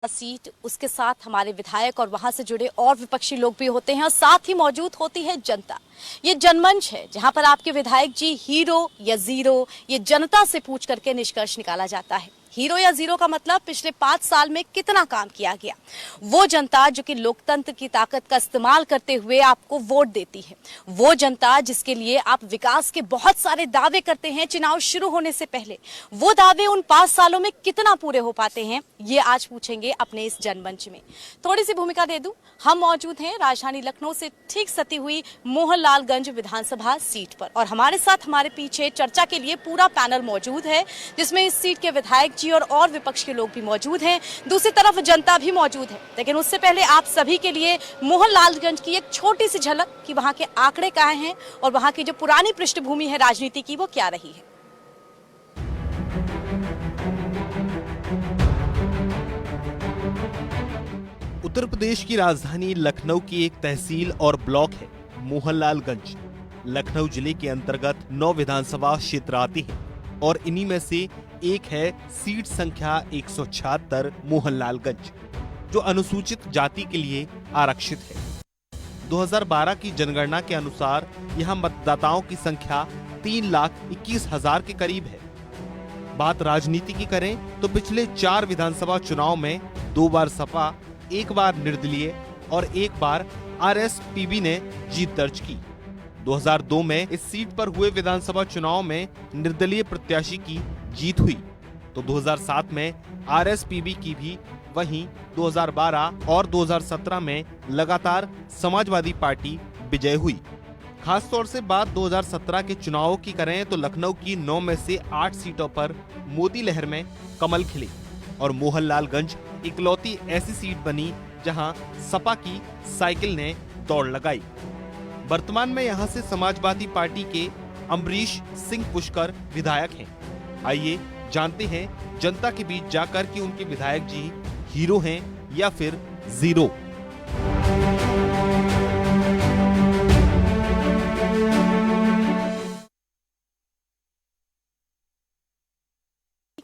Seat, उसके साथ हमारे विधायक और वहां से जुड़े और विपक्षी लोग भी होते हैं और साथ ही मौजूद होती है जनता। ये जनमंच है जहां पर आपके विधायक जी हीरो या जीरो, ये जनता से पूछ करके निष्कर्ष निकाला जाता है। हीरो या जीरो का मतलब पिछले 5 साल में कितना काम किया गया। वो जनता जो कि लोकतंत्र की ताकत का इस्तेमाल करते हुए आपको वोट देती है, वो जनता जिसके लिए आप विकास के बहुत सारे दावे करते हैं चुनाव शुरू होने से पहले, वो दावे उन 5 सालों में कितना पूरे हो पाते हैं, ये आज पूछेंगे अपने इस जनमंच में। थोड़ी सी भूमिका दे दूं, हम मौजूद हैं राजधानी लखनऊ से ठीक सटी हुई मोहनलालगंज विधानसभा सीट पर और हमारे साथ हमारे पीछे चर्चा के लिए पूरा पैनल मौजूद है, जिसमें इस सीट के विधायक जी और विपक्ष के लोग भी मौजूद हैं, दूसरी तरफ जनता भी मौजूद है। लेकिन उससे पहले आप सभी के लिए मोहनलालगंज की एक छोटी सी झलक कि वहां के आंकड़े क्या हैं और वहां की जो पुरानी पृष्ठभूमि है राजनीति की वो क्या रही है। उत्तर प्रदेश की राजधानी लखनऊ की एक तहसील और ब्लॉक है मोहनलालगंज। लखनऊ जिले के अंतर्गत 9 विधानसभा क्षेत्र आती हैं और इन्हीं में से एक है सीट संख्या 176 मोहनलालगंज, जो अनुसूचित जाति के लिए आरक्षित है। 2012 की जनगणना के अनुसार यहाँ मतदाताओं की संख्या 3,21,000 के करीब है। बात राजनीति की करें तो पिछले 4 विधानसभा चुनाव में 2 बार सपा, 1 बार निर्दलीय और 1 बार आरएसपीबी ने जीत दर्ज की। 2002 में इस सीट पर हुए विधानसभा चुनाव में निर्दलीय प्रत्याशी की जीत हुई, तो 2007 में आरएसपीबी की भी, वहीं 2012 और 2017 में लगातार समाजवादी पार्टी विजय हुई। खासतौर से बात 2017 के चुनावों की करें तो लखनऊ की 9 में से 8 सीटों पर मोदी लहर में कमल खिले और मोहनलालगंज इकलौती ऐसी सीट बनी जहां सपा की साइकिल ने दौड़ लगाई। वर्तमान में यहां से समाजवादी पार्टी के अमरीश सिंह पुष्कर विधायक हैं। आइए जानते हैं जनता के बीच जाकर कि उनके विधायक जी हीरो हैं या फिर जीरो।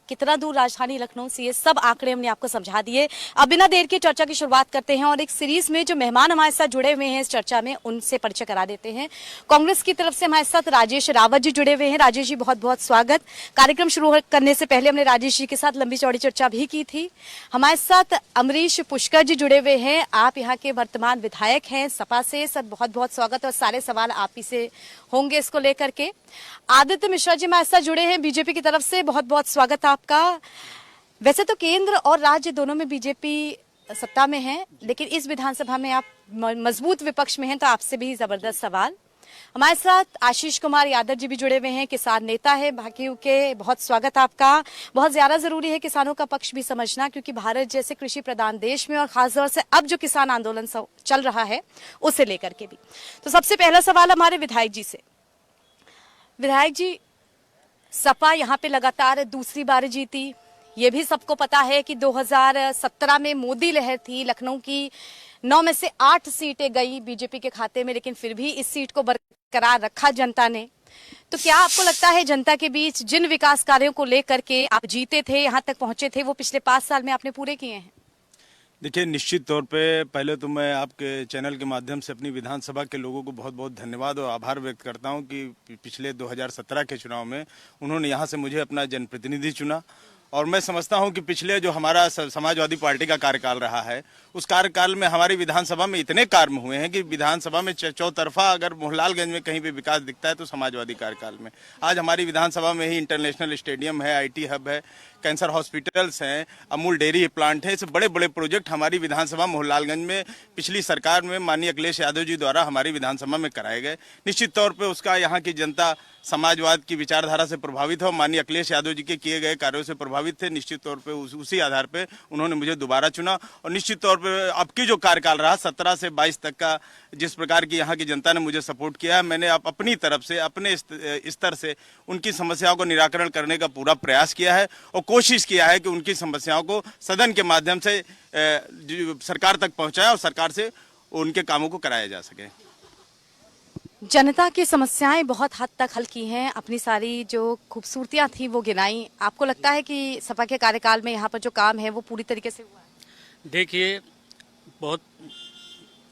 कितना दूर राजधानी लखनऊ से, ये सब आंकड़े हमने आपको समझा दिए। अब बिना देर के चर्चा की शुरुआत करते हैं और एक सीरीज में जो मेहमान हमारे साथ जुड़े हुए हैं इस चर्चा में, उनसे परिचय करा देते हैं। कांग्रेस की तरफ से हमारे साथ राजेश रावत जी जुड़े हुए हैं। राजेश जी, बहुत बहुत स्वागत। कार्यक्रम शुरू करने से पहले हमने राजेश जी के साथ लंबी चौड़ी चर्चा भी की थी। हमारे साथ अमरीश पुष्कर जी जुड़े हुए हैं, आप यहाँ के वर्तमान विधायक हैं सपा से। सर, बहुत बहुत स्वागत और सारे सवाल आप ही से होंगे इसको लेकर के। आदित्य मिश्रा जी हमारे साथ जुड़े हैं बीजेपी की तरफ से, बहुत बहुत स्वागत आपका। वैसे तो केंद्र और राज्य दोनों में बीजेपी सत्ता में है, लेकिन इस विधानसभा में आप मजबूत विपक्ष में हैं, तो आपसे भी जबरदस्त सवाल। हमारे साथ आशीष कुमार यादव जी भी जुड़े हुए हैं, किसान नेता है भाकियू के, बहुत स्वागत आपका। बहुत ज्यादा जरूरी है किसानों का पक्ष भी समझना, क्योंकि भारत जैसे कृषि प्रधान देश में और खासतौर से अब जो किसान आंदोलन चल रहा है उसे लेकर के भी। तो सबसे पहला सवाल हमारे विधायक जी से। विधायक जी, सपा यहाँ पे लगातार दूसरी बार जीती, ये भी सबको पता है कि 2017 में मोदी लहर थी, लखनऊ की 9 में से 8 सीटें गई बीजेपी के खाते में, लेकिन फिर भी इस सीट को बरकरार रखा जनता ने। तो क्या आपको लगता है जनता के बीच जिन विकास कार्यों को लेकर के आप जीते थे, यहाँ तक पहुंचे थे, वो पिछले 5 साल में आपने पूरे किए हैं? देखिए, निश्चित तौर पे पहले तो मैं आपके चैनल के माध्यम से अपनी विधानसभा के लोगों को बहुत बहुत धन्यवाद और आभार व्यक्त करता हूं कि पिछले 2017 के चुनाव में उन्होंने यहां से मुझे अपना जनप्रतिनिधि चुना। और मैं समझता हूं कि पिछले जो हमारा समाजवादी पार्टी का कार्यकाल रहा है, उस कार्यकाल में हमारी विधानसभा में इतने कार्य हुए हैं कि विधानसभा में चौतरफा अगर मोहनलालगंज में कहीं भी विकास दिखता है तो समाजवादी कार्यकाल में। आज हमारी विधानसभा में ही इंटरनेशनल स्टेडियम है, IT हब है, कैंसर हॉस्पिटल्स हैं, अमूल डेयरी प्लांट है, ऐसे बड़े बड़े प्रोजेक्ट हमारी विधानसभा मोहनलालगंज में पिछली सरकार में माननीय अखिलेश यादव जी द्वारा हमारी विधानसभा में कराए गए। निश्चित तौर पे उसका यहाँ की जनता समाजवाद की विचारधारा से प्रभावित है और माननीय अखिलेश यादव जी के किए गए कार्यों से प्रभावित थे। निश्चित तौर पे उसी आधार पे उन्होंने मुझे दोबारा चुना और निश्चित तौर पे अब की जो कार्यकाल रहा 17 से 22 तक का, जिस प्रकार की यहाँ की जनता ने मुझे सपोर्ट किया है, मैंने अपनी तरफ से अपने स्तर से उनकी समस्याओं को निराकरण करने का पूरा प्रयास किया है और कोशिश किया है कि उनकी समस्याओं को सदन के माध्यम से सरकार तक पहुँचाए और सरकार से उनके कामों को कराया जा सके। जनता की समस्याएं बहुत हद तक हल की हैं, अपनी सारी जो खूबसूरतियां थी वो गिनाई। आपको लगता है कि सपा के कार्यकाल में यहाँ पर जो काम है वो पूरी तरीके से हुआ है? देखिए, बहुत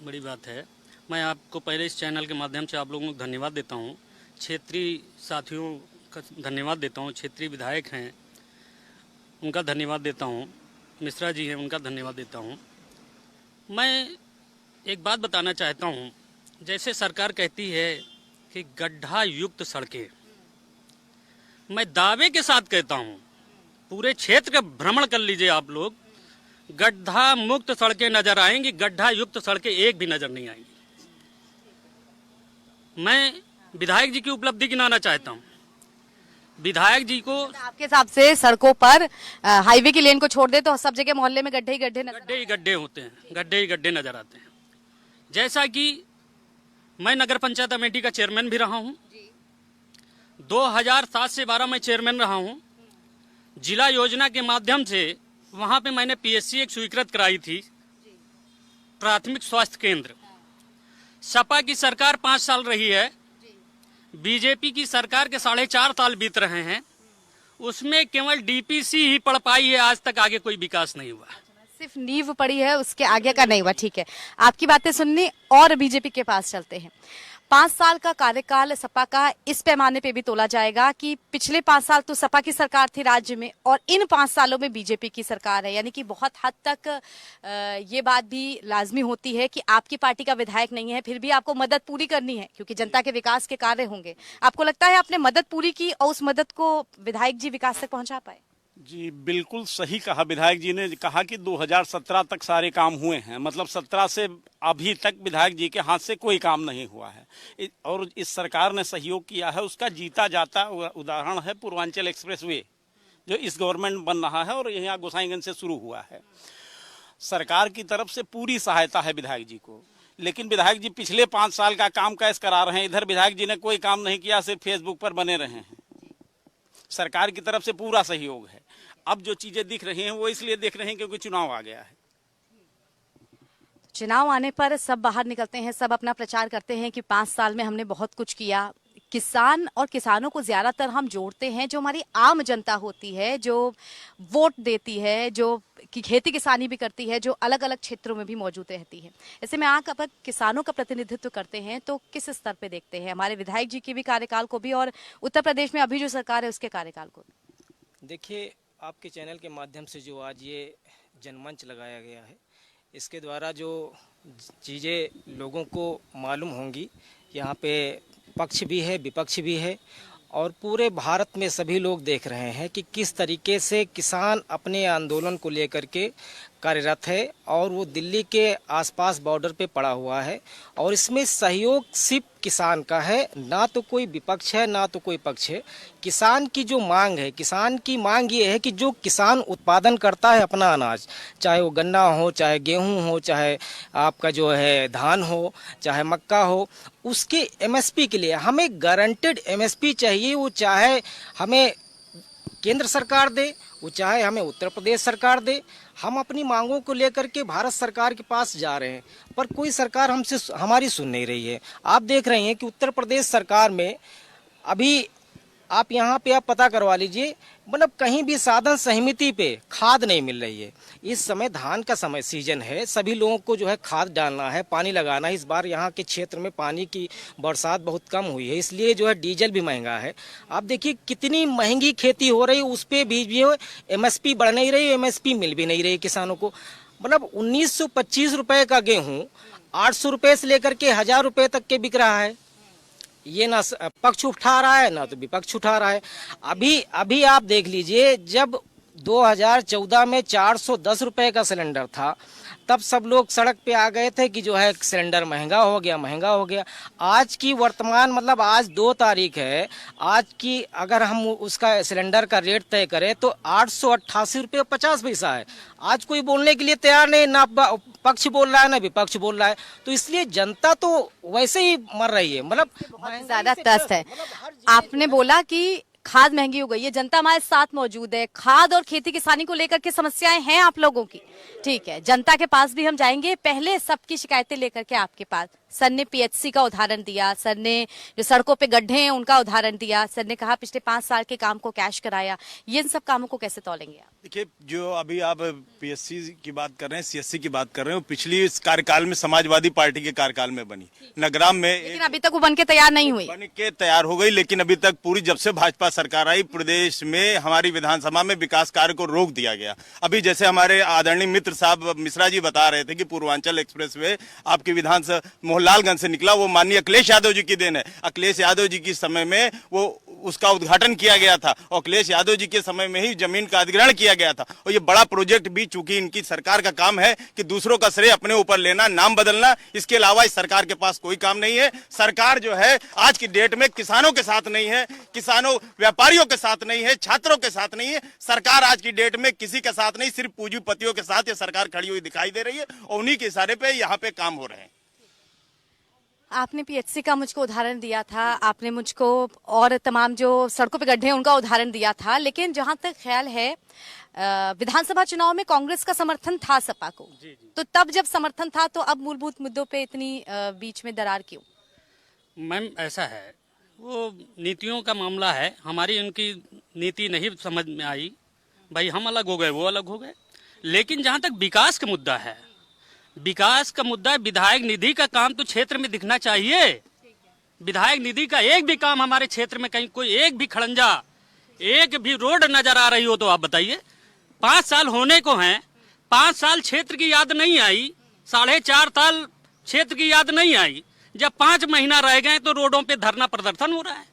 बड़ी बात है। मैं आपको पहले इस चैनल के माध्यम से आप लोगों को धन्यवाद देता हूँ। क्षेत्रीय साथियों का धन्यवाद देता हूँ। क्षेत्रीय विधायक हैं, उनका धन्यवाद देता हूँ। मिश्रा जी हैं, उनका धन्यवाद देता हूँ। मैं एक बात बताना चाहता हूँ। जैसे सरकार कहती है कि गड्ढा युक्त सड़कें, मैं दावे के साथ कहता हूँ, पूरे क्षेत्र का भ्रमण कर लीजिए आप लोग, गड्ढा मुक्त सड़कें नजर आएंगी, गड्ढा युक्त सड़कें एक भी नजर नहीं आएंगी। मैं विधायक जी की उपलब्धि गिनाना चाहता हूँ। विधायक जी को आपके हिसाब से सड़कों पर हाईवे की लेन को छोड़ दे तो सब जगह मोहल्ले में गड्ढे ही गड्ढे नजर गड्ढे ही गड्ढे होते हैं, गड्ढे ही गड्ढे नजर आते हैं। जैसा कि मैं नगर पंचायत अमेठी का चेयरमैन भी रहा हूँ, 2007 से 12 में चेयरमैन रहा हूँ। जिला योजना के माध्यम से वहां पे मैंने पीएससी एक स्वीकृत कराई थी, प्राथमिक स्वास्थ्य केंद्र। सपा की सरकार 5 साल रही है, बीजेपी की सरकार के 4.5 साल बीत रहे हैं, उसमें केवल डीपीसी ही पढ़ पाई है, आज तक आगे कोई विकास नहीं हुआ। सिर्फ नींव पड़ी है, उसके आगे का नहीं हुआ। ठीक है, आपकी बातें सुननी और बीजेपी के पास चलते हैं। 5 साल का कार्यकाल सपा का इस पैमाने पे भी तोला जाएगा कि पिछले 5 साल तो सपा की सरकार थी राज्य में और इन 5 सालों में बीजेपी की सरकार है, यानी कि बहुत हद तक ये बात भी लाजमी होती है कि आपकी पार्टी का विधायक नहीं है, फिर भी आपको मदद पूरी करनी है क्योंकि जनता के विकास के कार्य होंगे। आपको लगता है आपने मदद पूरी की और उस मदद को विधायक जी विकास तक पहुंचा पाए? जी बिल्कुल सही कहा। विधायक जी ने कहा कि 2017 तक सारे काम हुए हैं, मतलब 17 से अभी तक विधायक जी के हाथ से कोई काम नहीं हुआ है और इस सरकार ने सहयोग किया है। उसका जीता जाता उदाहरण है पूर्वांचल एक्सप्रेसवे, जो इस गवर्नमेंट बन रहा है और यहाँ गोसाईगंज से शुरू हुआ है। सरकार की तरफ से पूरी सहायता है विधायक जी को, लेकिन विधायक जी पिछले 5 साल का काम कैसे करा रहे हैं। इधर विधायक जी ने कोई काम नहीं किया, सिर्फ फेसबुक पर बने रहे हैं। सरकार की तरफ से पूरा सहयोग है। अब जो चीजें दिख रही हैं वो इसलिए दिख रही हैं क्योंकि चुनाव आ गया है। चुनाव आने पर सब बाहर निकलते हैं, सब अपना प्रचार करते हैं कि 5 साल में हमने बहुत कुछ किया। किसान और किसानों को ज्यादातर हम जोड़ते हैं, जो हमारी आम जनता होती है, जो वोट देती है, जो कि खेती किसानी भी करती है, जो अलग अलग क्षेत्रों में भी मौजूद रहती है। ऐसे में आप अब किसानों का प्रतिनिधित्व करते हैं तो किस स्तर पे देखते हैं हमारे विधायक जी के भी कार्यकाल को भी और उत्तर प्रदेश में अभी जो सरकार है उसके कार्यकाल को? देखिए, आपके चैनल के माध्यम से जो आज ये जनमंच लगाया गया है, इसके द्वारा जो चीज़ें लोगों को मालूम होंगी, यहाँ पे पक्ष भी है विपक्ष भी है और पूरे भारत में सभी लोग देख रहे हैं कि किस तरीके से किसान अपने आंदोलन को लेकर के कार्यरत है और वो दिल्ली के आसपास बॉर्डर पे पड़ा हुआ है और इसमें सहयोग सिर्फ किसान का है, ना तो कोई विपक्ष है ना तो कोई पक्ष है। किसान की जो मांग है, किसान की मांग ये है कि जो किसान उत्पादन करता है अपना अनाज, चाहे वो गन्ना हो, चाहे गेहूं हो, चाहे आपका जो है धान हो, चाहे मक्का हो, उसके एमएसपी के लिए हमें गारंटेड एमएसपी चाहिए। वो चाहे हमें केंद्र सरकार दे, वो चाहे हमें उत्तर प्रदेश सरकार दे। हम अपनी मांगों को लेकर के भारत सरकार के पास जा रहे हैं पर कोई सरकार हमारी सुन नहीं रही है। आप देख रहे हैं कि उत्तर प्रदेश सरकार में अभी आप यहाँ पे आप पता करवा लीजिए, मतलब कहीं भी साधन सहमति पे खाद नहीं मिल रही है। इस समय धान का समय सीजन है, सभी लोगों को जो है खाद डालना है, पानी लगाना है। इस बार यहाँ के क्षेत्र में पानी की बरसात बहुत कम हुई है, इसलिए जो है डीजल भी महंगा है। आप देखिए कितनी महंगी खेती हो रही है, उस पर भी एमएसपी बढ़ नहीं रही, एमएसपी मिल भी नहीं रही किसानों को। मतलब 1925 रुपए का गेहूँ 800 रुपए से लेकर के 1000 रुपए तक के बिक रहा है। ये ना पक्ष उठा रहा है ना तो विपक्ष उठा रहा है। अभी आप देख लीजिए, जब 2014 में 410 रुपए का सिलेंडर था तब सब लोग सड़क पे आ गए थे कि जो है सिलेंडर महंगा हो गया। आज की वर्तमान मतलब आज 2 तारीख है, आज की अगर हम उसका सिलेंडर का रेट तय करें तो 888 रुपये 50 पैसा है। आज कोई बोलने के लिए तैयार नहीं, ना पक्ष बोल रहा है ना विपक्ष बोल रहा है। तो इसलिए जनता तो वैसे ही मर रही है, मतलब बहुत ज्यादा त्रस्त है। आपने बोला कि खाद महंगी हो गई है, जनता हमारे साथ मौजूद है। खाद और खेती किसानी को लेकर के समस्याएं हैं आप लोगों की, ठीक है, जनता के पास भी हम जाएंगे। पहले सबकी शिकायतें लेकर के आपके पास, सर ने पीएचसी का उदाहरण दिया, सर ने जो सड़कों पे गड्ढे हैं उनका उदाहरण दिया, सर ने कहा पिछले 5 साल के काम को कैश कराया। ये इन सब कामों को कैसे तौलेंगे आप? देखिए, जो अभी आप पीएससी की बात कर रहे हैं, सीएससी की बात कर रहे हैं, वो पिछली इस कार्यकाल में समाजवादी पार्टी के कार्यकाल में बनी। नगराम में लेकिन अभी तक वो बन के तैयार नहीं हुई। बन के तैयार हो गई, लेकिन अभी तक पूरी जब से भाजपा सरकार आई प्रदेश में हमारी विधानसभा में विकास कार्य को रोक दिया गया। अभी जैसे हमारे आदरणीय मित्र साहब मिश्रा जी बता रहे थे कि पूर्वांचल एक्सप्रेस वे आपकी विधानसभा मोहनलालगंज से निकला, वो माननीय अखिलेश यादव जी की देन है। अखिलेश यादव जी के समय में वो उसका उद्घाटन किया गया था और अखिलेश यादव जी के समय में ही जमीन का अधिग्रहण किया गया था। और ये बड़ा प्रोजेक्ट भी, चूंकि इनकी सरकार का काम है कि दूसरों का श्रेय अपने ऊपर लेना, नाम बदलना, इसके अलावा इस सरकार के पास कोई काम नहीं है। सरकार जो है आज की डेट में किसानों के साथ नहीं है, किसानों व्यापारियों के साथ नहीं है, छात्रों के साथ नहीं है। सरकार आज की डेट में किसी के साथ नहीं, सिर्फ पूंजीपतियों के साथ ये सरकार खड़ी हुई दिखाई दे रही है और उन्हीं के इशारे पे यहाँ पे काम हो रहे हैं। आपने पीएचसी का मुझको उदाहरण दिया था, आपने मुझको और तमाम जो सड़कों पे गड्ढे हैं उनका उदाहरण दिया था, लेकिन जहां तक ख्याल है विधानसभा चुनाव में कांग्रेस का समर्थन था सपा को। तो तब जब समर्थन था तो अब मूलभूत मुद्दों पे इतनी बीच में दरार क्यों? मैम ऐसा है, वो नीतियों का मामला है। हमारी उनकी नीति नहीं समझ में आई, भाई हम अलग हो गए, वो अलग हो गए। लेकिन जहां तक विकास का मुद्दा है, विकास का मुद्दा, विधायक निधि का काम तो क्षेत्र में दिखना चाहिए। विधायक निधि का एक भी काम हमारे क्षेत्र में कहीं कोई एक भी खड़ंजा, एक भी रोड नजर आ रही हो तो आप बताइए। 5 साल होने को हैं, 5 साल क्षेत्र की याद नहीं आई, 4.5 साल क्षेत्र की याद नहीं आई। जब 5 महीना रह गए तो रोडों पे धरना प्रदर्शन हो रहा है।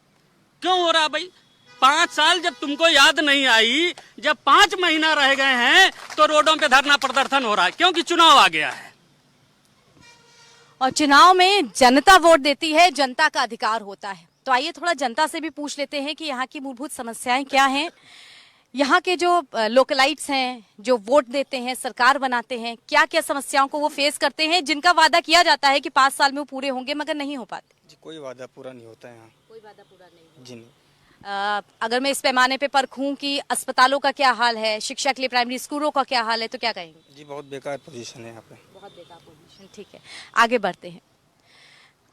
क्यों हो रहा है भाई? 5 साल जब तुमको याद नहीं आई, जब 5 महीना रह गए हैं तो रोडों पे धरना प्रदर्शन हो रहा है, क्योंकि चुनाव आ गया है। और चुनाव में जनता वोट देती है, जनता का अधिकार होता है। तो आइए थोड़ा जनता से भी पूछ लेते हैं कि यहाँ की मूलभूत समस्याएं क्या हैं। यहाँ के जो लोकलाइट्स हैं, जो वोट देते हैं, सरकार बनाते हैं, क्या क्या समस्याओं को वो फेस करते हैं, जिनका वादा किया जाता है कि 5 साल में वो पूरे होंगे मगर नहीं हो पाते? जी, कोई वादा पूरा नहीं होता है यहाँ। कोई वादा पूरा नहीं। जी नहीं। अगर मैं इस पैमाने पे परखूं कि अस्पतालों का क्या हाल है, शिक्षा के लिए प्राइमरी स्कूलों का क्या हाल है, तो क्या कहेंगे? जी, बहुत बेकार पोजीशन है यहाँ पे। बहुत बेकार पोजीशन। ठीक है, आगे बढ़ते हैं।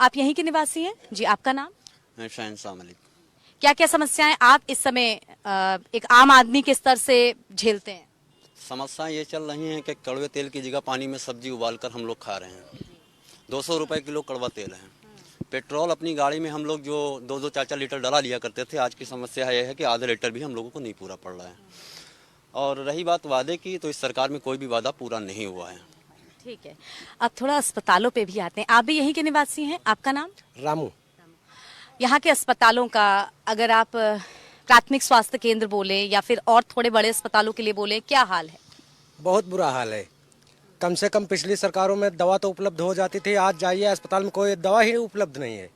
आप यहीं के निवासी हैं जी, आपका नाम? शहनशाह मलिक। क्या क्या समस्याएं आप इस समय एक आम आदमी के स्तर से झेलते हैं? समस्याएं ये चल रही हैं कि कड़वे तेल की जगह पानी में सब्जी उबालकर हम लोग खा रहे हैं। 200 रुपए किलो कड़वा तेल है। पेट्रोल अपनी गाड़ी में हम लोग जो 2-2, 4-4 लीटर डला लिया करते थे, आज की समस्या यह है कि आधे लीटर भी हम लोगों को नहीं पूरा पड़ रहा है। और रही बात वादे की, तो इस सरकार में कोई भी वादा पूरा नहीं हुआ है। ठीक है, अब थोड़ा अस्पतालों पे भी आते हैं। आप भी यहीं के निवासी हैं, आपका नाम? रामू। यहाँ के अस्पतालों का अगर आप प्राथमिक स्वास्थ्य केंद्र बोले या फिर और थोड़े बड़े अस्पतालों के लिए बोले, क्या हाल है? बहुत बुरा हाल है। कम से कम पिछली सरकारों में दवा तो उपलब्ध हो जाती थी, आज जाइए अस्पताल में कोई दवा ही उपलब्ध नहीं है।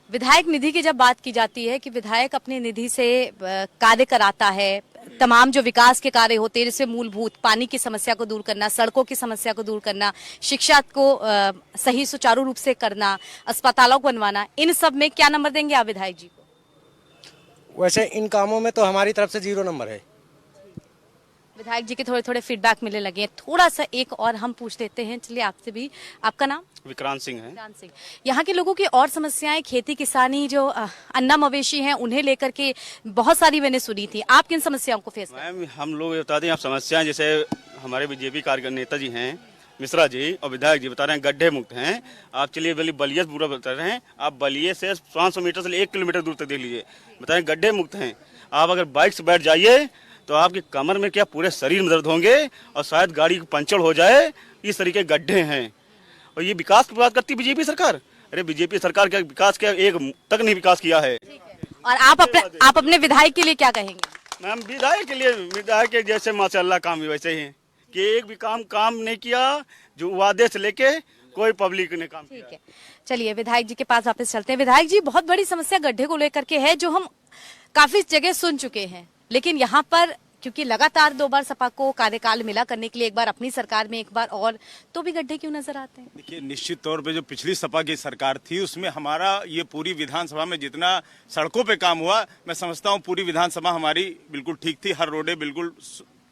विधायक निधि की जब बात की जाती है कि विधायक अपनी निधि से कार्य कराता है, तमाम जो विकास के कार्य होते हैं, जैसे मूलभूत पानी की समस्या को दूर करना, सड़कों की समस्या को दूर करना, शिक्षा को सही सुचारू रूप से करना, अस्पतालों को बनवाना, इन सब में क्या नंबर देंगे आप विधायक जी को? वैसे इन कामों में तो हमारी तरफ से 0 नंबर है। विधायक जी के थोड़े थोड़े फीडबैक मिलने लगे हैं। थोड़ा सा एक और हम पूछ लेते हैं, चलिए आपसे भी। आपका नाम? विक्रांत सिंह है। विक्रांत सिंह। यहाँ के लोगों की और समस्याएं, खेती किसानी, जो अन्ना मवेशी हैं उन्हें लेकर के बहुत सारी मैंने सुनी थी। आप किन समस्याओं को फेस करते हैं? मैम, हम लोग बता दें आप समस्याएं, जैसे हमारे बीजेपी कार्यकर्ता नेता जी हैं मिश्रा जी और विधायक जी बता रहे हैं गड्ढे मुक्त हैं। आप चलिए बलिया पूरा बता रहे हैं, आप बलिए से 500 मीटर से 1 किलोमीटर दूर तक देख लीजिए, बता रहे हैं गड्ढे मुक्त हैं। आप अगर बाइक से बैठ जाइए तो आपकी कमर में क्या पूरे शरीर में दर्द होंगे और शायद गाड़ी पंचर हो जाए, इस तरीके गड्ढे हैं। और ये विकास की बात करती बीजेपी सरकार। अरे बीजेपी सरकार क्या विकास, क्या एक तक नहीं विकास किया है। और आप अपने विधायक के लिए क्या कहेंगे? मैम, विधायक के लिए, विधायक के जैसे माशाल्लाह काम भी वैसे ही है कि एक भी काम नहीं किया, जो वादे से लेके कोई पब्लिक ने काम किया। ठीक है, चलिए विधायक जी के पास वापस चलते हैं। विधायक जी, बहुत बड़ी समस्या गड्ढे को लेकर के है, जो हम काफी जगह सुन चुके हैं, लेकिन यहाँ पर क्योंकि लगातार 2 बार सपा को कार्यकाल मिला करने के लिए, एक बार अपनी सरकार में, एक बार और, तो भी गड्ढे क्यों नजर आते हैं? देखिए, निश्चित तौर पे जो पिछली सपा की सरकार थी उसमें हमारा ये पूरी विधानसभा में जितना सड़कों पे काम हुआ, मैं समझता हूँ पूरी विधानसभा हमारी बिल्कुल ठीक थी। हर रोडें बिल्कुल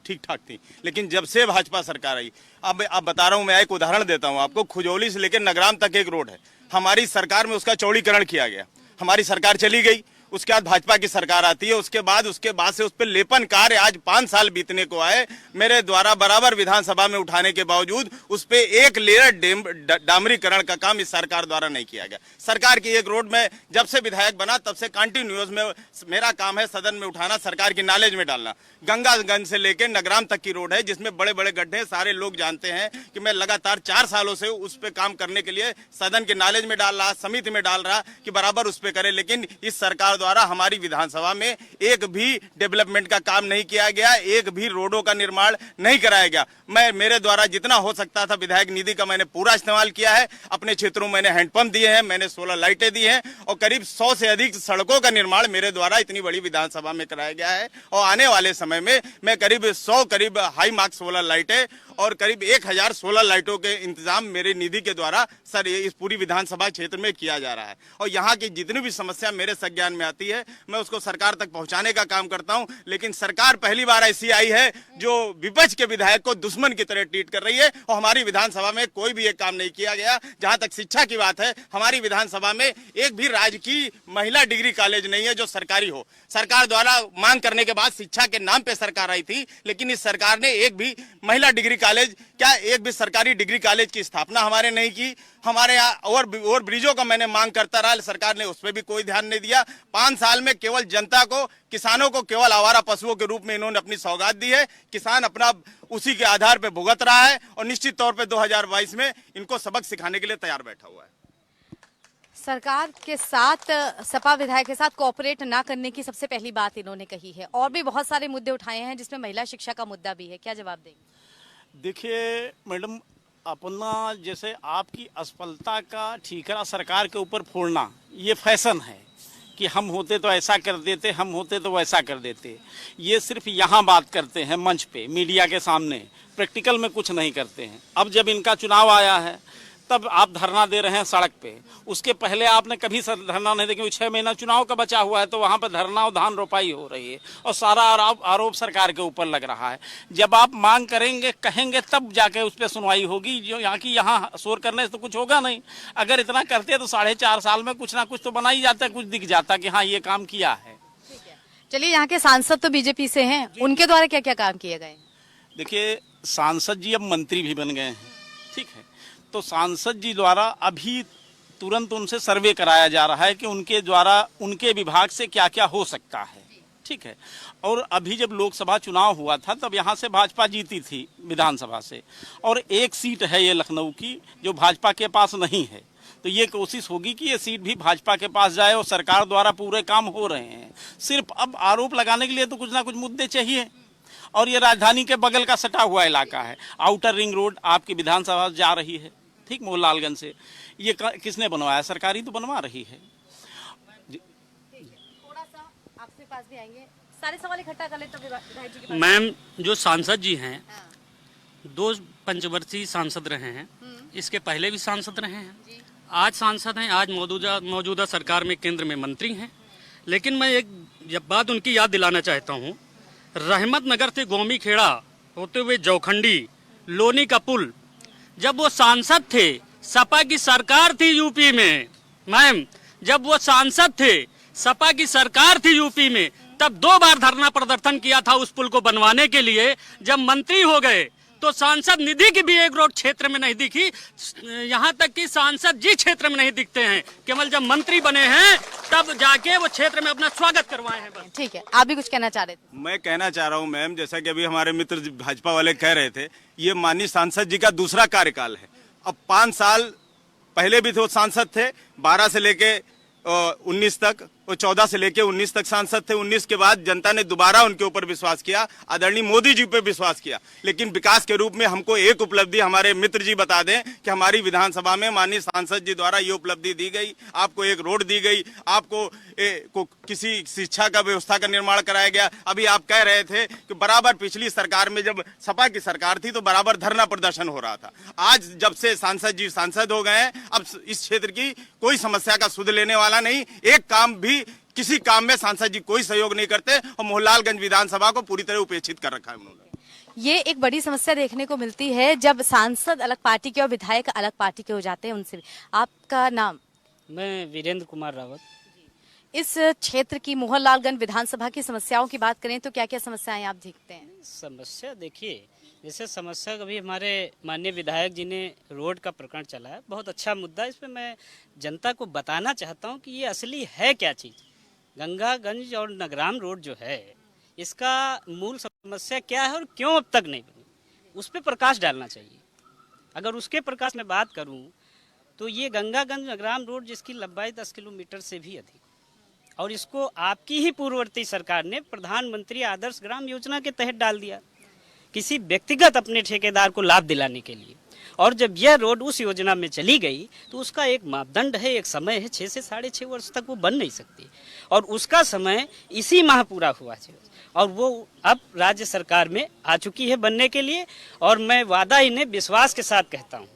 ठीक ठाक थी, लेकिन जब से भाजपा सरकार आई, अब बता रहा हूँ, मैं एक उदाहरण देता हूँ आपको। खुजौली से लेकर नगराम तक एक रोड है, हमारी सरकार में उसका चौड़ीकरण किया गया। हमारी सरकार चली गई, उसके बाद भाजपा की सरकार आती है, उसके बाद से उस पर लेपन कार्य आज 5 साल बीतने को आए, मेरे द्वारा बराबर विधानसभा में उठाने के बावजूद उस पे एक लेयर डामरीकरण का काम इस सरकार द्वारा नहीं किया गया। सरकार की एक रोड में जब से विधायक बना तब से कंटिन्यूअस में मेरा काम है सदन में उठाना, सरकार की नॉलेज में डालना। गंगागंज से लेकर नगराम तक की रोड है जिसमें बड़े बड़े गड्ढे, सारे लोग जानते हैं कि मैं लगातार 4 सालों से उस पर काम करने के लिए सदन के नॉलेज में डाल रहा, समिति में डाल रहा कि बराबर उस पर करे, लेकिन इस सरकार द्वारा हमारी विधानसभा में एक भी डेवलपमेंट का काम नहीं किया गया, एक भी रोडों का निर्माण नहीं कराया गया। मेरे द्वारा जितना हो सकता था विधायक निधि का मैंने पूरा इस्तेमाल किया है। अपने क्षेत्रों में मैंने हैंडपंप दिए हैं, मैंने सोलर लाइटें दी हैं और करीब 100 से अधिक सड़कों का निर्माण मेरे द्वारा इतनी बड़ी विधानसभा में कराया गया है। और आने वाले समय में मैं करीब 100 हाई मार्क सोलर लाइटें और करीब 1000 सोलर लाइटों के इंतजाम मेरे निधि के द्वारा सर इस पूरी विधानसभा क्षेत्र में किया जा रहा है। और यहाँ की जितनी भी समस्या मेरे संज्ञान में आती है मैं उसको सरकार तक पहुंचाने का काम करता हूं। लेकिन सरकार पहली बार ऐसी आई है जो विपक्ष के विधायक को दुश्मन की तरह ट्रीट कर रही है और हमारी विधानसभा में कोई भी एक काम नहीं किया गया। जहां तक शिक्षा की बात है, हमारी विधानसभा में एक भी राजकीय महिला डिग्री कॉलेज नहीं है जो सरकारी हो। सरकार द्वारा मांग करने के बाद शिक्षा के नाम पे सरकार आई थी, लेकिन इस सरकार ने एक भी महिला डिग्री कॉलेज, क्या एक भी सरकारी डिग्री कॉलेज की स्थापना हमारे नहीं की। हमारे यहाँ और ब्रिजों का मैंने मांग करता रहा, सरकार ने उस पर भी कोई ध्यान नहीं दिया। 5 साल में केवल जनता को, किसानों को केवल आवारा पशुओं के रूप में इन्होंने अपनी सौगात दी है। किसान अपना उसी के आधार पर भुगत रहा है और निश्चित तौर पर 2022 में इनको सबक सिखाने के लिए तैयार बैठा हुआ है। सरकार के साथ, सपा विधायक के साथ कोऑपरेट ना करने की सबसे पहली बात इन्होंने कही है और भी बहुत सारे मुद्दे उठाए हैं जिसमें महिला शिक्षा का मुद्दा भी है। क्या जवाब देंगे? देखिए मैडम, अपना जैसे आपकी असफलता का ठीकरा सरकार के ऊपर फोड़ना ये फैशन है कि हम होते तो ऐसा कर देते, हम होते तो वैसा कर देते। ये सिर्फ यहाँ बात करते हैं मंच पे, मीडिया के सामने, प्रैक्टिकल में कुछ नहीं करते हैं। अब जब इनका चुनाव आया है तब आप धरना दे रहे हैं सड़क पे, उसके पहले आपने कभी धरना नहीं देखा। 6 महीना चुनाव का बचा हुआ है तो वहाँ पर धरना और धान रोपाई हो रही है और सारा आरोप सरकार के ऊपर लग रहा है। जब आप मांग करेंगे, कहेंगे, तब जाके उस पर सुनवाई होगी। जो यहाँ शोर करने से तो कुछ होगा नहीं। अगर इतना करते तो 4.5 साल में कुछ ना कुछ तो बना ही जाता, कुछ दिख जाता कि हाँ ये काम किया है। चलिए, यहाँ के सांसद तो बीजेपी से हैं, उनके द्वारा क्या क्या काम किए गए? देखिए, सांसद जी अब मंत्री भी बन गए हैं, ठीक है, तो सांसद जी द्वारा अभी तुरंत उनसे सर्वे कराया जा रहा है कि उनके द्वारा उनके विभाग से क्या क्या हो सकता है, ठीक है। और अभी जब लोकसभा चुनाव हुआ था तब यहाँ से भाजपा जीती थी विधानसभा से, और एक सीट है ये लखनऊ की जो भाजपा के पास नहीं है। तो ये कोशिश होगी कि ये सीट भी भाजपा के पास जाए और सरकार द्वारा पूरे काम हो रहे हैं। सिर्फ अब आरोप लगाने के लिए तो कुछ ना कुछ मुद्दे चाहिए। और ये राजधानी के बगल का सटा हुआ इलाका है, आउटर रिंग रोड आपकी विधानसभा जा रही है, ठीक, मोहनलालगंज से। ये किसने बनवाया? सरकारी तो बनवा रही है। थोड़ा सा आपके पास भी आएंगे, सारे सवाल इकट्ठा कर ले तो विधायक जी के पास। मैम, जो सांसद जी हैं 2 पंचवर्षीय सांसद रहे हैं, इसके पहले भी सांसद रहे हैं, आज सांसद हैं, आज मौजूदा सरकार में केंद्र में मंत्री हैं। लेकिन मैं एक बात उनकी याद दिलाना चाहता हूँ, रहमत नगर से गोमी खेड़ा होते हुए जौखंडी लोनी का पुल, जब वो सांसद थे, सपा की सरकार थी यूपी में, मैम जब वो सांसद थे, सपा की सरकार थी यूपी में, तब 2 बार धरना प्रदर्शन किया था उस पुल को बनवाने के लिए। जब मंत्री हो गए तो सांसद निधि की भी एक रोड क्षेत्र में नहीं दिखी, यहाँ तक कि सांसद जी क्षेत्र में नहीं दिखते हैं। केवल जब मंत्री बने हैं तब जाके वो क्षेत्र में अपना स्वागत करवाए हैं बस। ठीक है, आप भी कुछ कहना चाह रहे थे? मैं कहना चाह रहा हूं मैम, जैसा कि अभी हमारे मित्र भाजपा वाले कह रहे थे, ये माननीय सांसद जी का दूसरा कार्यकाल है। अब 5 साल पहले भी तो सांसद थे, 12 से लेके 19 तक, वो 14 से लेके 19 तक सांसद थे। 19 के बाद जनता ने दोबारा उनके ऊपर विश्वास किया, आदरणीय मोदी जी पे विश्वास किया। लेकिन विकास के रूप में हमको एक उपलब्धि हमारे मित्र जी बता दें कि हमारी विधानसभा में माननीय सांसद जी द्वारा ये उपलब्धि दी गई, आपको एक रोड दी गई, आपको किसी शिक्षा का व्यवस्था का निर्माण कराया गया। अभी आप कह रहे थे कि बराबर पिछली सरकार में जब सपा की सरकार थी तो बराबर धरना प्रदर्शन हो रहा था। आज जब से सांसद जी सांसद हो गए हैं, अब इस क्षेत्र की कोई समस्या का सुध लेने वाला नहीं, एक काम भी, किसी काम में सांसद जी कोई सहयोग नहीं करते और मोहनलालगंज विधानसभा को पूरी तरह उपेक्षित कर रखा है उन्होंने। ये एक बड़ी समस्या देखने को मिलती है जब सांसद अलग पार्टी के और विधायक अलग पार्टी के हो जाते हैं उनसे भी। आपका नाम? मैं वीरेंद्र कुमार रावत। इस क्षेत्र की मोहनलालगंज विधानसभा की समस्याओं की बात करें तो क्या क्या समस्याएं आप देखते हैं? समस्या देखिए, जैसे समस्या कभी हमारे माननीय विधायक जी ने रोड का प्रकरण चला है, बहुत अच्छा मुद्दा। इस पे मैं जनता को बताना चाहता हूँ कि ये असली है क्या चीज़। गंगागंज और नगराम रोड जो है, इसका मूल समस्या क्या है और क्यों अब तक नहीं बनी, उस पर प्रकाश डालना चाहिए। अगर उसके प्रकाश में बात करूं तो ये गंगागंज नगराम रोड, जिसकी लंबाई 10 किलोमीटर से भी अधिक, और इसको आपकी ही पूर्ववर्ती सरकार ने प्रधानमंत्री आदर्श ग्राम योजना के तहत डाल दिया, किसी व्यक्तिगत अपने ठेकेदार को लाभ दिलाने के लिए। और जब यह रोड उस योजना में चली गई तो उसका एक मापदंड है, एक समय है, 6 से 6.5 वर्ष तक वो बन नहीं सकती, और उसका समय इसी माह पूरा हुआ है, और वो अब राज्य सरकार में आ चुकी है बनने के लिए। और मैं वादा इन्हें विश्वास के साथ कहता हूँ,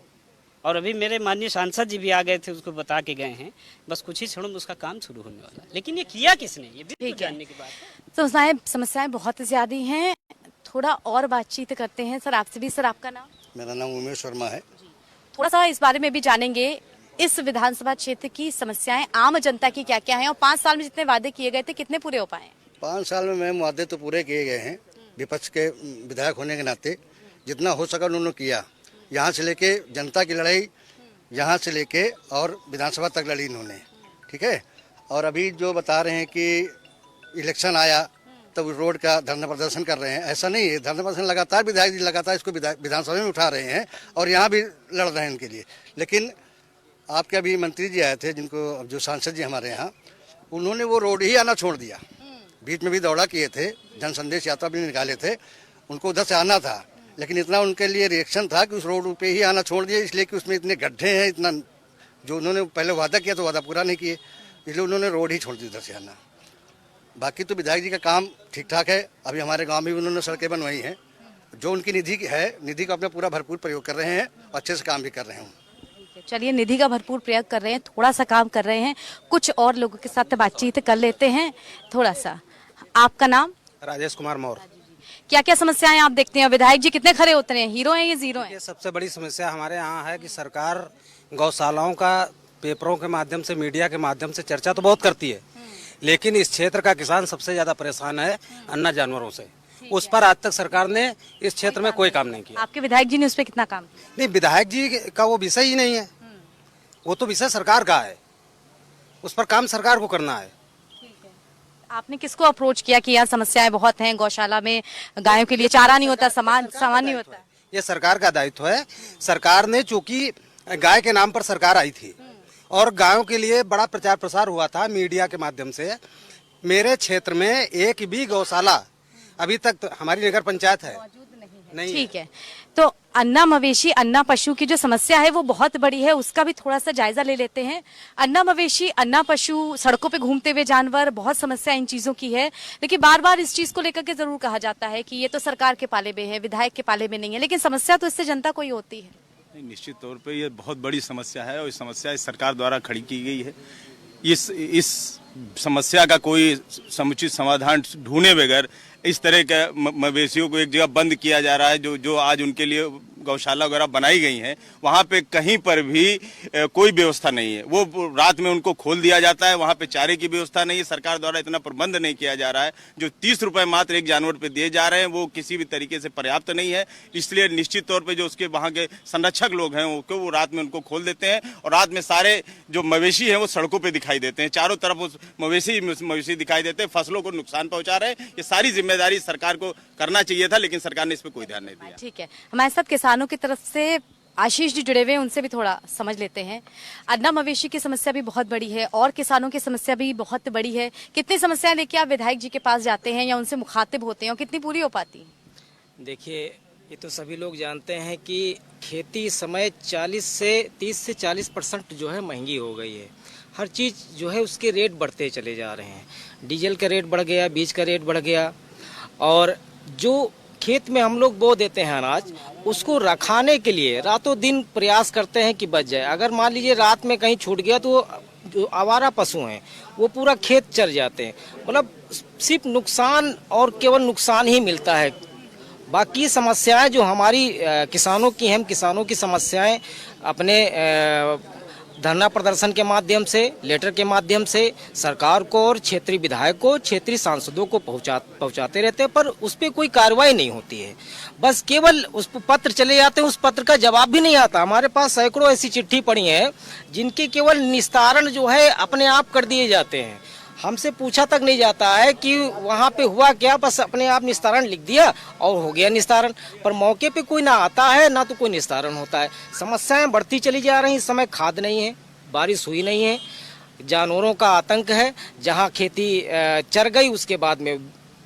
और अभी मेरे माननीय सांसद जी भी आ गए थे, उसको बता के गए हैं, बस कुछ ही क्षणों में उसका काम शुरू होने वाला है। लेकिन ये किया किसने, ये भी जानने की बात है। तो समस्याएं बहुत ज्यादा हैं, थोड़ा और बातचीत करते हैं। सर आपसे भी। सर आपका नाम? मेरा नाम उमेश शर्मा है। थोड़ा सा इस बारे में भी जानेंगे, इस विधानसभा क्षेत्र की समस्याएं आम जनता की क्या क्या हैं, और 5 साल में जितने वादे किए गए थे कितने पूरे हो पाए? 5 साल में मैम वादे तो पूरे किए गए हैं, विपक्ष के विधायक होने के नाते जितना हो सका उन्होंने किया। यहाँ से लेके जनता की लड़ाई, यहाँ से लेके और विधानसभा तक लड़ी इन्होंने, ठीक है। और अभी जो बता रहे हैं कि इलेक्शन आया तब रोड का धरना प्रदर्शन कर रहे हैं, ऐसा नहीं है। धरना प्रदर्शन लगातार विधायक जी लगातार इसको विधानसभा में उठा रहे हैं और यहाँ भी लड़ रहे हैं इनके लिए। लेकिन आपके अभी मंत्री जी आए थे, जिनको जो सांसद जी हमारे यहाँ, उन्होंने वो रोड ही आना छोड़ दिया। बीच में भी दौड़ा किए थे, जन संदेश यात्रा भी निकाले थे, उनको उधर से आना था, लेकिन इतना उनके लिए रिएक्शन था कि उस रोड पे ही आना छोड़ दिया, इसलिए कि उसमें इतने गड्ढे हैं, इतना जो उन्होंने पहले वादा किया तो वादा पूरा नहीं किए, इसलिए उन्होंने रोड ही छोड़ दी उधर से आना। बाकी तो विधायक जी का काम ठीक ठाक है। अभी हमारे गांव में भी उन्होंने सड़कें बनवाई हैं, जो उनकी निधि है, निधि का अपना पूरा भरपूर प्रयोग कर रहे हैं, अच्छे से काम भी कर रहे हैं। चलिए, निधि का भरपूर प्रयोग कर रहे हैं, थोड़ा सा काम कर रहे हैं, कुछ और लोगों के साथ बातचीत कर लेते हैं थोड़ा सा। आपका नाम? राजेश कुमार मौर्य। क्या क्या समस्याएं आप देखते हैं? विधायक जी कितने खरे उतरे हैं, हीरो हैं या जीरो हैं? ये सबसे बड़ी समस्या हमारे यहाँ है कि सरकार गौशालाओं का पेपरों के माध्यम से, मीडिया के माध्यम से चर्चा तो बहुत करती है, लेकिन इस क्षेत्र का किसान सबसे ज्यादा परेशान है अन्ना जानवरों से। उस पर आज तक सरकार ने इस क्षेत्र में कोई काम नहीं किया। आपके विधायक जी ने उस पर कितना काम? नहीं, विधायक जी का वो विषय ही नहीं है, वो तो विषय सरकार का है, उस पर काम सरकार को करना है। आपने किसको अप्रोच किया कि यार समस्याएं बहुत हैं, गौशाला में गायों के लिए चारा नहीं होता, सामान नहीं होता? ये सरकार का दायित्व है। सरकार ने, चूंकि गाय के नाम पर सरकार आई थी और गायों के लिए बड़ा प्रचार प्रसार हुआ था मीडिया के माध्यम से, मेरे क्षेत्र में एक भी गौशाला अभी तक तो हमारी नगर पंचायत है नहीं। ठीक है, तो अन्ना मवेशी, अन्ना पशु की जो समस्या है वो बहुत बड़ी है, उसका भी थोड़ा सा जायजा ले लेते हैं। अन्ना मवेशी, अन्ना पशु, सड़कों पे घूमते हुए जानवर, बहुत समस्या इन चीजों की है। लेकिन बार बार इस चीज को लेकर के जरूर कहा जाता है कि ये तो सरकार के पाले में है, विधायक के पाले में नहीं है, लेकिन समस्या तो इससे जनता को ही होती है। निश्चित तौर पे ये बहुत बड़ी समस्या है और इस समस्या इस सरकार द्वारा खड़ी की गई है। इस समस्या का कोई समुचित समाधान ढूंढे बगैर इस तरह के मवेशियों को एक जगह बंद किया जा रहा है। जो आज उनके लिए गौशाला वगैरह बनाई गई हैं, वहाँ पे कहीं पर भी कोई व्यवस्था नहीं है। वो रात में उनको खोल दिया जाता है, वहाँ पे चारे की व्यवस्था नहीं है। सरकार द्वारा इतना प्रबंध नहीं किया जा रहा है। जो 30 रुपए मात्र एक जानवर पे दिए जा रहे हैं वो किसी भी तरीके से पर्याप्त नहीं है। इसलिए निश्चित तौर पर जो उसके वहाँ के संरक्षक लोग हैं वो रात में उनको खोल देते हैं और रात में सारे जो मवेशी हैं वो सड़कों पर दिखाई देते हैं। चारों तरफ मवेशी दिखाई देते हैं, फसलों को नुकसान पहुंचा रहे हैं। ये सारी जिम्मेदारी सरकार को करना चाहिए था, लेकिन सरकार ने इस पर कोई ध्यान नहीं दिया। ठीक है, हमारे साथ किसानों की तरफ से आशीष जी जुड़े हुए हैं, उनसे भी थोड़ा समझ लेते हैं। अन्ना मवेशी की समस्या भी बहुत बड़ी है और किसानों की समस्या भी बहुत बड़ी है। कितनी समस्याएं लेके आप विधायक जी के पास जाते हैं या उनसे मुखातिब होते हैं और कितनी पूरी हो पाती है? देखिए, ये तो सभी लोग जानते हैं कि खेती इस समय 30 से 40% जो है महंगी हो गई है। हर चीज़ जो है उसके रेट बढ़ते चले जा रहे हैं। डीजल का रेट बढ़ गया, बीज का रेट बढ़ गया, और जो खेत में हम लोग बो देते हैं अनाज, उसको रखाने के लिए रातों दिन प्रयास करते हैं कि बच जाए। अगर मान लीजिए रात में कहीं छूट गया तो जो आवारा पशु हैं वो पूरा खेत चर जाते हैं। मतलब सिर्फ नुकसान और केवल नुकसान ही मिलता है। बाकी समस्याएं जो हमारी किसानों की हैं, हम किसानों की समस्याएं अपने धरना प्रदर्शन के माध्यम से, लेटर के माध्यम से सरकार को और क्षेत्रीय विधायकों, क्षेत्रीय सांसदों को पहुंचाते रहते हैं, पर उस पर कोई कार्रवाई नहीं होती है। बस केवल उस पत्र चले जाते हैं, उस पत्र का जवाब भी नहीं आता। हमारे पास सैकड़ों ऐसी चिट्ठी पड़ी हैं जिनके केवल निस्तारण जो है अपने आप कर दिए जाते हैं। हमसे पूछा तक नहीं जाता है कि वहाँ पे हुआ क्या, बस अपने आप निस्तारण लिख दिया और हो गया निस्तारण। पर मौके पे कोई ना आता है, ना तो कोई निस्तारण होता है। समस्याएं बढ़ती चली जा रही। इस समय खाद नहीं है, बारिश हुई नहीं है, जानवरों का आतंक है। जहाँ खेती चर गई उसके बाद में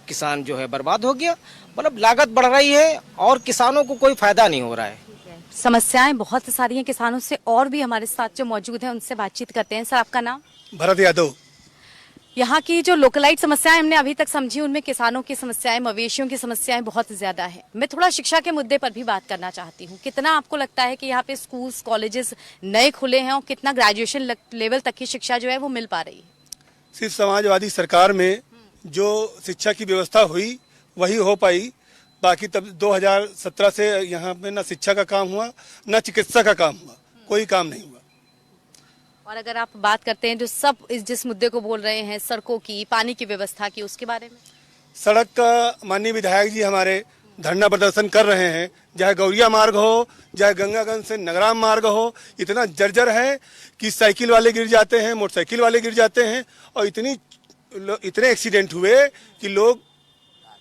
किसान जो है बर्बाद हो गया। मतलब लागत बढ़ रही है और किसानों को कोई फायदा नहीं हो रहा है। समस्याएं बहुत सारी हैं किसानों से, और भी हमारे साथ जो मौजूद हैं उनसे बातचीत करते हैं। सर, आपका नाम? भरत यादव। यहाँ की जो लोकलाइट समस्याएं हमने अभी तक समझी, उनमें किसानों की समस्याएं, मवेशियों की समस्याएं बहुत ज्यादा है। मैं थोड़ा शिक्षा के मुद्दे पर भी बात करना चाहती हूँ। कितना आपको लगता है कि यहाँ पे स्कूल्स, कॉलेजेस नए खुले हैं और कितना ग्रेजुएशन लेवल तक की शिक्षा जो है वो मिल पा रही है? सिर्फ समाजवादी सरकार में जो शिक्षा की व्यवस्था हुई वही हो पाई। बाकी तब 2017 से यहाँ पे न शिक्षा का काम हुआ, न चिकित्सा का काम हुआ, कोई काम नहीं हुआ। और अगर आप बात करते हैं जो सब जिस मुद्दे को बोल रहे हैं, सड़कों की, पानी की व्यवस्था की, उसके बारे में? सड़क का माननीय विधायक जी हमारे धरना प्रदर्शन कर रहे हैं, चाहे गौरिया मार्ग हो, चाहे गंगागंज से नगराम मार्ग हो, इतना जर्जर है कि साइकिल वाले गिर जाते हैं, मोटरसाइकिल वाले गिर जाते हैं और इतने एक्सीडेंट हुए कि लोग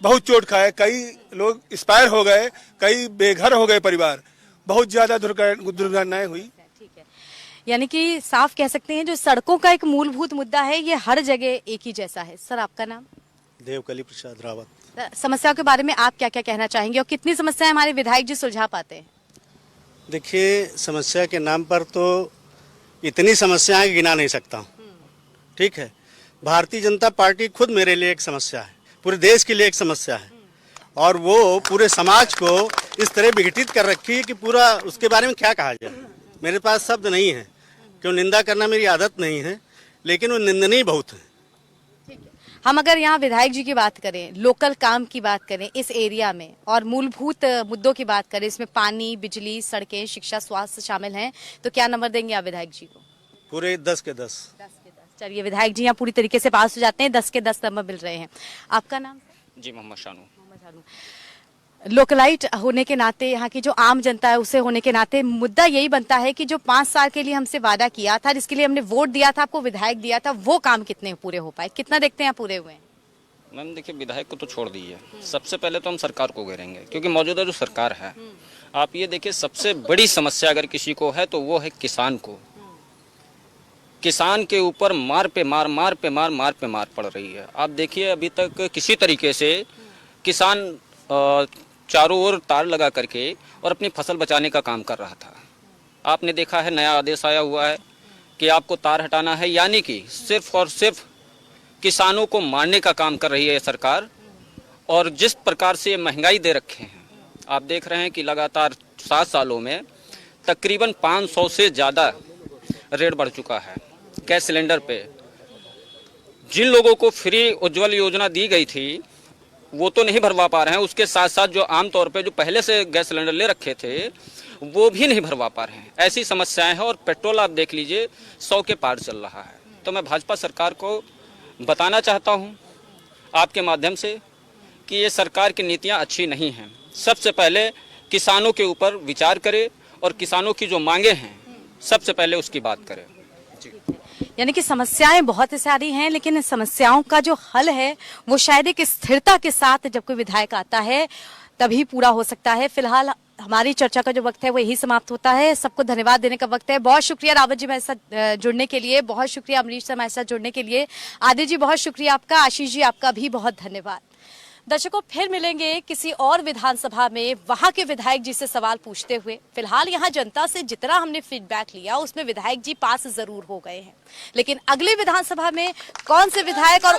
बहुत चोट खाए, कई लोग एक्सपायर हो गए, कई बेघर हो गए परिवार। बहुत ज्यादा दुर्घटनाएं हुई। ठीक है, यानी कि साफ कह सकते हैं जो सड़कों का एक मूलभूत मुद्दा है ये हर जगह एक ही जैसा है। सर, आपका नाम? देवकली प्रसाद रावत। समस्याओं के बारे में आप क्या क्या कहना चाहेंगे और कितनी समस्याएं हमारे विधायक जी सुलझा पाते हैं? देखिए, समस्या के नाम पर तो इतनी समस्याएं गिना नहीं सकता। ठीक है, भारतीय जनता पार्टी खुद मेरे लिए एक समस्या है, पूरे देश के लिए एक समस्या है और वो पूरे समाज को इस तरह विघटित कर रखी है कि पूरा उसके बारे में क्या कहा जाए। मेरे पास शब्द नहीं है, क्यों निंदा करना मेरी आदत नहीं है, लेकिन वो निंदनीय बहुत है। हम अगर यहाँ विधायक जी की बात करें, लोकल काम की बात करें इस एरिया में और मूलभूत मुद्दों की बात करें, इसमें पानी, बिजली, सड़कें, शिक्षा, स्वास्थ्य शामिल हैं, तो क्या नंबर देंगे आप विधायक जी को? पूरे 10 के 10। चलिए, विधायक जी यहाँ पूरी तरीके से पास हो जाते हैं, 10 के 10 नंबर मिल रहे हैं। आपका नाम? जी, मोहम्मद शानू। लोकलाइट होने के नाते, यहाँ की जो आम जनता है उसे होने के नाते मुद्दा यही बनता है कि जो 5 साल के लिए हमसे वादा किया था, जिसके लिए हमने वोट दिया था, आपको विधायक दिया था, वो काम कितने पूरे हो पाए? कितना देखते हैं पूरे हुए? मैम देखिए, विधायक को तो छोड़ दीजिए, सबसे पहले तो हम सरकार को घेरेंगे, क्योंकि मौजूदा जो सरकार है, आप ये देखिए, सबसे बड़ी समस्या अगर किसी को है तो वो है किसान को। किसान के ऊपर मार पे मार पड़ रही है। आप देखिए, अभी तक किसी तरीके से किसान चारों ओर तार लगा करके और अपनी फसल बचाने का काम कर रहा था। आपने देखा है, नया आदेश आया हुआ है कि आपको तार हटाना है, यानी कि सिर्फ और सिर्फ किसानों को मारने का काम कर रही है सरकार। और जिस प्रकार से महंगाई दे रखे हैं, आप देख रहे हैं कि लगातार 7 सालों में तकरीबन 500 से ज़्यादा रेट बढ़ चुका है गैस सिलेंडर पे। जिन लोगों को फ्री उज्ज्वल योजना दी गई थी वो तो नहीं भरवा पा रहे हैं, उसके साथ साथ जो आम तौर पे जो पहले से गैस सिलेंडर ले रखे थे वो भी नहीं भरवा पा रहे हैं। ऐसी समस्याएं हैं और पेट्रोल आप देख लीजिए 100 के पार चल रहा है। तो मैं भाजपा सरकार को बताना चाहता हूं आपके माध्यम से कि ये सरकार की नीतियां अच्छी नहीं हैं। सबसे पहले किसानों के ऊपर विचार करे और किसानों की जो मांगे हैं सबसे पहले उसकी बात करें। यानी कि समस्याएं बहुत सारी हैं, लेकिन समस्याओं का जो हल है वो शायद एक स्थिरता के साथ जब कोई विधायक आता है तभी पूरा हो सकता है। फिलहाल हमारी चर्चा का जो वक्त है वो यही समाप्त होता है। सबको धन्यवाद देने का वक्त है। बहुत शुक्रिया रावत जी हमारे साथ जुड़ने के लिए, बहुत शुक्रिया अमरीश से हमारे साथ जुड़ने के लिए, आदित्य जी बहुत शुक्रिया आपका, आशीष जी आपका भी बहुत धन्यवाद। दर्शकों, फिर मिलेंगे किसी और विधानसभा में वहां के विधायक जी से सवाल पूछते हुए। फिलहाल यहां जनता से जितना हमने फीडबैक लिया उसमें विधायक जी पास जरूर हो गए हैं, लेकिन अगले विधानसभा में कौन से विधायक और